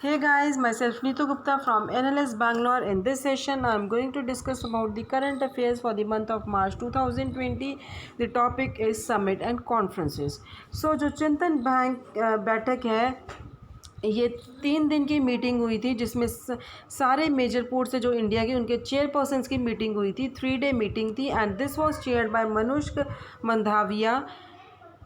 Hey guys, myself Neetu Gupta from NLS Bangalore. In this session, I am going to discuss about the current affairs for the month of March 2020. The topic is summit and conferences. So जो चिंतन bank बैठक है, ये 3 दिन की meeting हुई थी जिसमें सारे मेजर पोर्ट से जो इंडिया के उनके चेयरपर्सन्स की मीटिंग हुई थी। 3 डे मीटिंग थी and this was chaired by Mansukh Mandaviya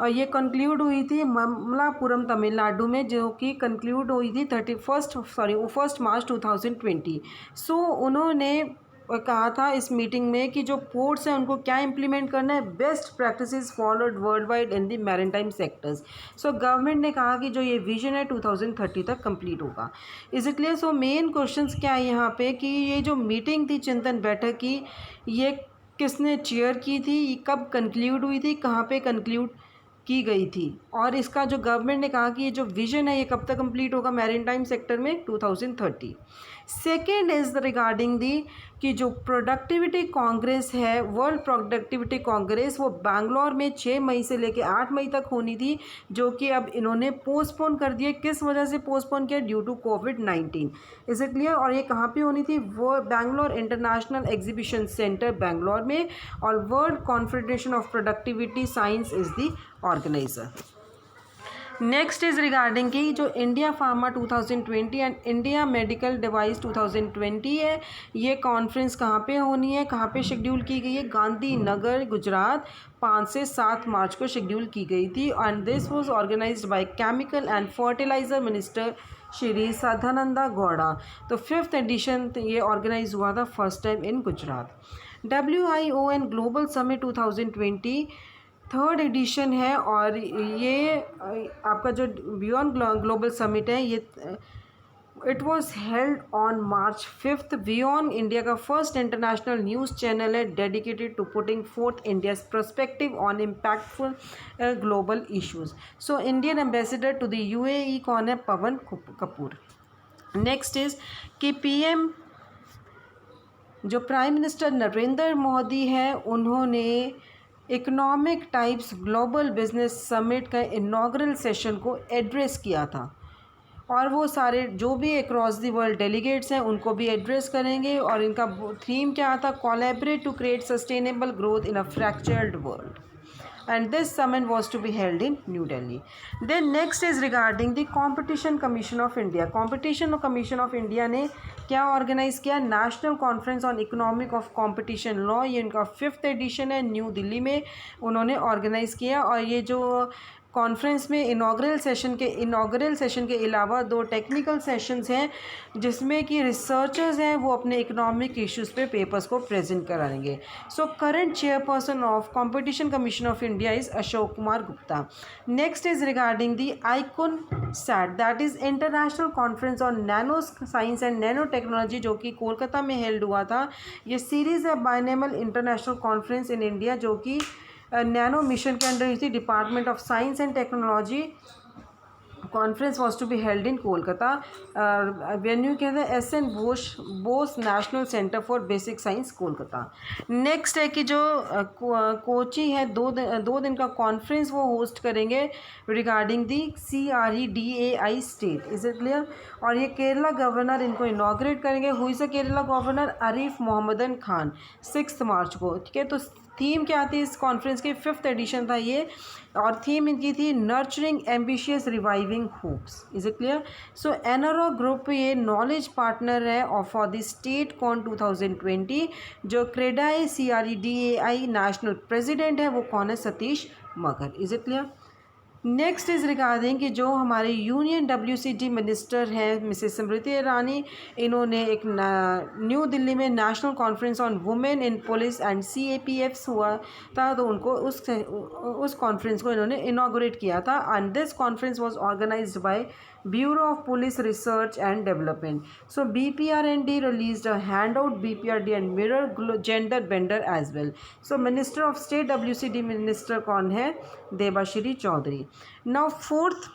और ये कंक्लूड हुई थी ममलापुरम तमिलनाडु में, जो कि कंक्लूड हुई थी 1 मार्च 2020। सो उन्होंने कहा था इस मीटिंग में कि जो पोर्ट्स हैं उनको क्या इम्प्लीमेंट करना है, best practices followed world wide in the maritime sectors. So government ने कहा कि जो ये विजन है 2030 तक कंप्लीट होगा। Is it clear? So main questions क्या है यहाँ पे कि ये जो मीटिंग थी चिंतन बैठक की, ये किसने चेयर की थी, कब कंक्लूड हुई थी, कहाँ पे कंक्लूड की गई थी, और इसका जो गवर्नमेंट ने कहा कि ये जो विजन है ये कब तक कंप्लीट होगा मैरीटाइम सेक्टर में, 2030। सेकेंड इज रिगार्डिंग दी कि जो प्रोडक्टिविटी कांग्रेस है, वर्ल्ड प्रोडक्टिविटी कांग्रेस, वो बैंगलोर में 6 मई से लेकर 8 मई तक होनी थी, जो कि अब इन्होंने पोस्टपोन कर दिया। किस वजह से पोस्टपोन किया? ड्यू टू कोविड-19। Is it clear? और ये कहाँ पे होनी थी? वो Bangalore international exhibition centre Bangalore में, और world confederation of productivity science is the organiser. Next is regarding की जो India pharma 2020 and India medical device 2020 है, ये कॉन्फ्रेंस कहाँ पे होनी है, कहाँ पे शेड्यूल की गई है? गांधीनगर, गुजरात, 5 से 7 मार्च को शेड्यूल की गई थी and this was organised by chemical and fertiliser minister Shri Sadananda Gowda. तो 5th एडिशन ये ऑर्गेनाइज हुआ था first time in Gujarat. WION global summit 2020 3rd edition है, और ये आपका जो बियॉन्ड ग्लोबल समिट है, ये it was held on March 5। Beyond India का फर्स्ट इंटरनेशनल न्यूज़ चैनल है dedicated to putting forth India's perspective on impactful global issues. So Indian ambassador to the UAE कौन है? पवन कपूर। नेक्स्ट इज़ कि PM जो prime minister Narendra Modi है, उन्होंने economic times global business summit का inaugural session को address किया था, और वो सारे जो भी अक्रॉस द वर्ल्ड डेलीगेट्स हैं उनको भी एड्रेस करेंगे, और इनका थीम क्या था? Collaborate to create sustainable growth in a fractured world, and this summit was to be held in New Delhi. Then next is regarding the Competition Commission of India. Competition Commission of India ने क्या organise किया? National conference on economic of competition law, ये इनका 5th addition है, new Delhi में उन्होंने organise किया। और ये जो कॉन्फ्रेंस में इनॉग्रल सेशन के अलावा 2 टेक्निकल सेशंस हैं, जिसमें कि रिसर्चर्स हैं वो अपने इकोनॉमिक इश्यूज़ पे पेपर्स को प्रेजेंट कराएंगे। So current chairperson of competition commission of India is Ashok Kumar Gupta. Next is regarding the icon sat, that is international conference on nano science and nano technology, जो कि कोलकाता में हेल्ड हुआ था। ये सीरीज़ है biennial international conference in India, जो कि nano mission के अंडर थी। Department of science and technology conference was to be held in Kolkata. Venue कहते हैं SN Bose national centre for basic science, Kolkata. Next है कि जो कोची है, 2 दिन का कॉन्फ्रेंस वो होस्ट करेंगे regarding the CREDAI state. Is it clear? और ये केरला गवर्नर इनको इनॉग्रेट करेंगे। हुई से केरला गवर्नर आरिफ मोहम्मदन खान, 6 मार्च को। ठीक है, तो थीम क्या थी इस कॉन्फ्रेंस की? 5th एडिशन था ये, और थीम इनकी थी nurturing ambitious reviving hopes. Is it clear? So NRO group ये नॉलेज पार्टनर है फॉर द स्टेट कॉन 2020। जो क्रेडाई CREDAI नेशनल प्रेसिडेंट है वो कौन है? सतीश मगर। Is it clear? Next is regarding कि जो हमारे यूनियन WCD मिनिस्टर हैं मिसेस स्मृति ईरानी, इन्होंने एक न्यू दिल्ली में national conference on women in police and CAPFs हुआ था, तो उनको उस कॉन्फ्रेंस को इन्होंने इनॉग्रेट किया था। And this conference was organised by Bureau of Police Research and Development. So BPRND released a handout, BPRD and mirror gender bender as well. So Minister of State WCD Minister कौन है? Debashree Chaudhary. Now 4th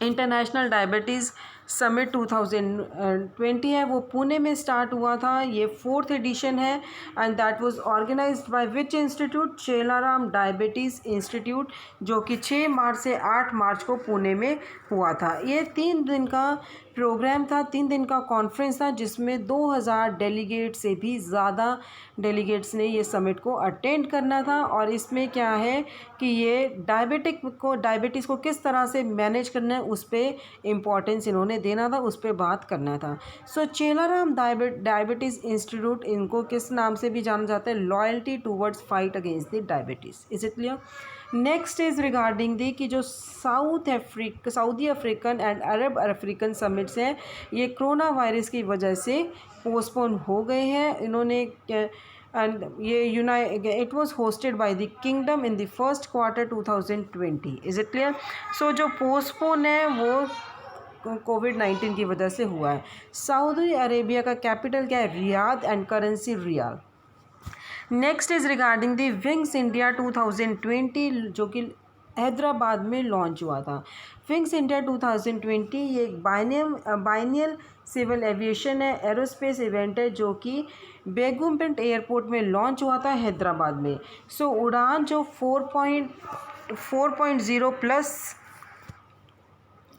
international diabetes summit 2020 है, वो पुणे में start हुआ था। ये 4th edition है and that was organised by which institute? Chellaram diabetes institute, जो कि 6 मार्च से 8 मार्च को पुणे में हुआ था। ये 3 दिन का प्रोग्राम था, 3 दिन का कॉन्फ्रेंस था, जिसमें 2000 डेलीगेट से भी ज़्यादा डेलीगेट्स ने ये समिट को अटेंड करना था। और इसमें क्या है कि ये डायबिटीज़ को किस तरह से मैनेज करना है उस पर इम्पोर्टेंस इन्होंने देना था, उस पर बात करना था। सो चेलाराम डायबिटीज़ इंस्टीट्यूट, इनको किस नाम से भी जाना जाता है, loyalty towards fight against the diabetes. Is it clear? Next is regarding दी कि जो Saudi African and Arab African summits हैं, ये कोरोना वायरस की वजह से पोस्टपोन हो गए हैं। इन्होंने एंड ये it was hosted by the kingdom in the first quarter 2020। Is it clear? So जो पोस्टपोन है वो कोविड-19 की वजह से हुआ है। सऊदी अरेबिया का कैपिटल क्या है? Riyadh, and currency riyal. Next is regarding the wings India 2020, जो कि हैदराबाद में लॉन्च हुआ था। विंग्स इंडिया 2020 ये एक बाइनियल सिविल एविएशन है, एरोस्पेस इवेंट है, जो कि बेगमपेट एयरपोर्ट में लॉन्च हुआ था हैदराबाद में। सो उड़ान जो 4.0 प्लस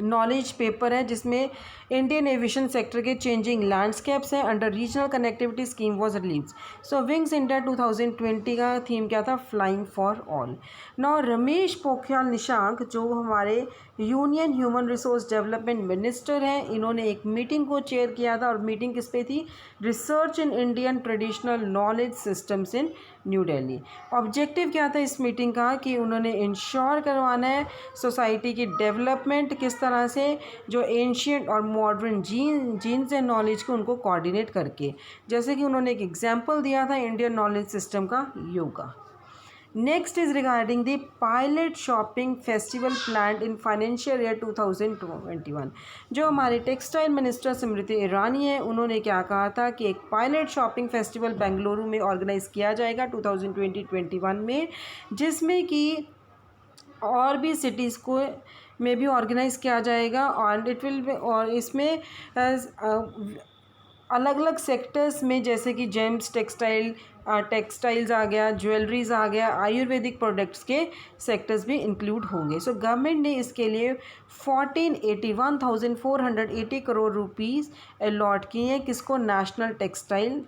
नॉलेज पेपर है, जिसमें इंडियन एविएशन सेक्टर के चेंजिंग लैंडस्केप्स हैं under regional connectivity scheme was release. So wings India 2020 का थीम क्या था? Flying for all. Now Ramesh Pokhriyal Nishank, जो हमारे union human resource development minister हैं, इन्होंने एक मीटिंग को चेयर किया था। और मीटिंग किस पे थी? Research in Indian traditional knowledge systems in new Delhi. Objective क्या था इस मीटिंग का? कि उन्होंने इंश्योर करवाना है सोसाइटी की डेवलपमेंट किस तरह से, जो एंशियंट और मॉडर्न जीन्स एंड नॉलेज को उनको कोऑर्डिनेट करके। जैसे कि उन्होंने एक एग्जांपल दिया था इंडियन नॉलेज सिस्टम का, yoga. Next is regarding the pilot shopping festival plan in financial year 2021। जो हमारे टेक्सटाइल मिनिस्टर स्मृति ईरानी है, उन्होंने क्या कहा था कि एक पायलट शॉपिंग फेस्टिवल बेंगलुरु में ऑर्गेनाइज किया जाएगा 2020-21 में, जिसमें कि और भी सिटीज़ को में भी ऑर्गेनाइज़ किया जाएगा। और इट विल बी, और इसमें अलग अलग सेक्टर्स में, जैसे कि जेम्स टेक्सटाइल्स आ गया, ज्वेलरीज आ गया, आयुर्वेदिक प्रोडक्ट्स के सेक्टर्स भी इंक्लूड होंगे। सो गवर्नमेंट ने इसके लिए 1481,480 करोड़ रुपीस अलॉट किए हैं। किसको? National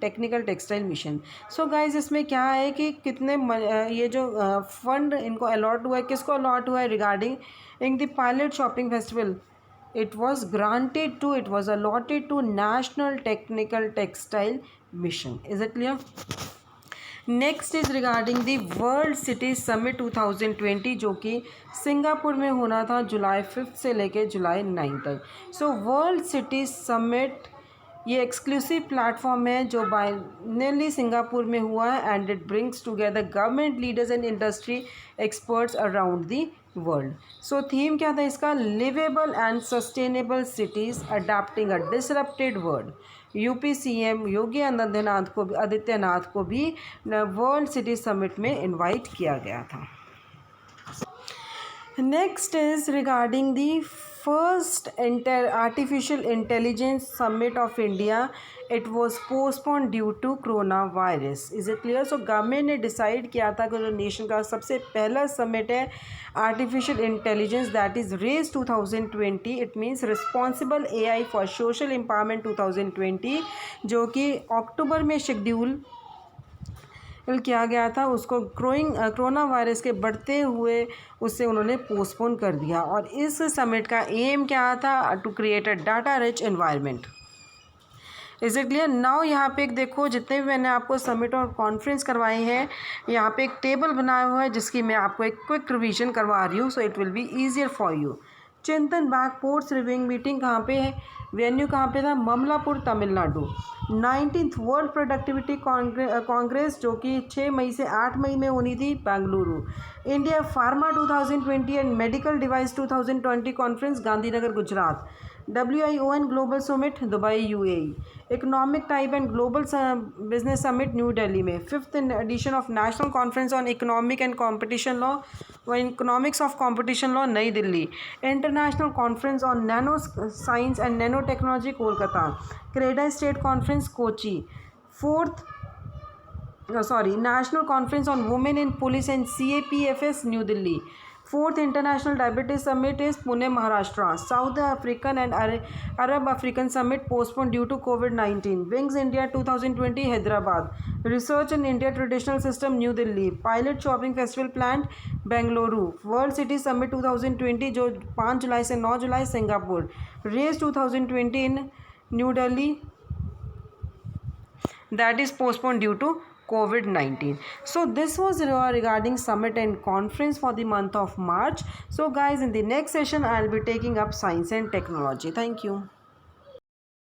technical textile mission. So guys इसमें क्या है कि कितने ये जो फंड इनको अलॉट हुआ है, किसको अलॉट हुआ है? Regarding in the pilot shopping festival, it was allotted to National Technical Textile Mission. Is it clear? Next is regarding the world city summit 2020, जो कि सिंगापुर में होना था जुलाई 5 से लेकर जुलाई 9 तक। सो वर्ल्ड सिटी समिट ये एक्सक्लूसिव प्लेटफॉर्म है जो बाइनली सिंगापुर में हुआ है, and it brings together government leaders and industry experts around the world. So theme क्या था इसका? Liveable and sustainable cities adapting a disrupted world. UP CM Yogi Adityanath को भी वर्ल्ड सिटी समिट में इनवाइट किया गया था। Next is regarding the first artificial intelligence summit of India, it was postpone due to corona virus. Is it clear? So government ने decide किया था कि जो नेशन का सबसे पहला समिट है artificial intelligence, that is raise 2020, it means responsible AI for social empowerment 2020, जो कि अक्टूबर में शेड्यूल किया गया था, उसको कोरोना वायरस के बढ़ते हुए उससे उन्होंने पोस्टपोन कर दिया। और इस समिट का एम क्या था? To create a data rich environment. Is it clear? Now यहाँ पे एक देखो, जितने भी मैंने आपको समिट और कॉन्फ्रेंस करवाए हैं, यहाँ पे एक टेबल बनाया हुआ है जिसकी मैं आपको एक क्विक रिवीजन करवा रही हूँ, so it will be easier for you. चिंतन बाग पोर्ट्स रिव्यूइंग मीटिंग कहाँ पे है? वेन्यू कहाँ पे था? Mamallapur, Tamil Nadu. 19th world productivity congress, जो कि 6 मई से 8 मई में होनी थी, Bengaluru. India pharma 2020 and medical device 2020 conference, Gandhinagar, Gujarat. WION global summit, Dubai, UAE। Economic type and global business summit, new Delhi में। 5th edition of national conference on economic and competition law व economics of competition law, नई Delhi. International conference on nano science and nano technology, Kolkata. CREDAI state conference, Kochi. National conference on women in police and CAPFS, new Delhi. Fourth International Diabetes Summit is Pune, Maharashtra. South African and Arab African Summit postponed due to COVID-19. Wings India 2020, Hyderabad. Research in India Traditional System, New Delhi. Pilot Shopping Festival planned, Bengaluru. World City Summit 2020 जो 5 जुलाई से 9 जुलाई Singapore. Race 2020 in New Delhi, that is postponed due to COVID-19. So this was regarding summit and conference for the month of March. So guys, in the next session I will be taking up science and technology. Thank you.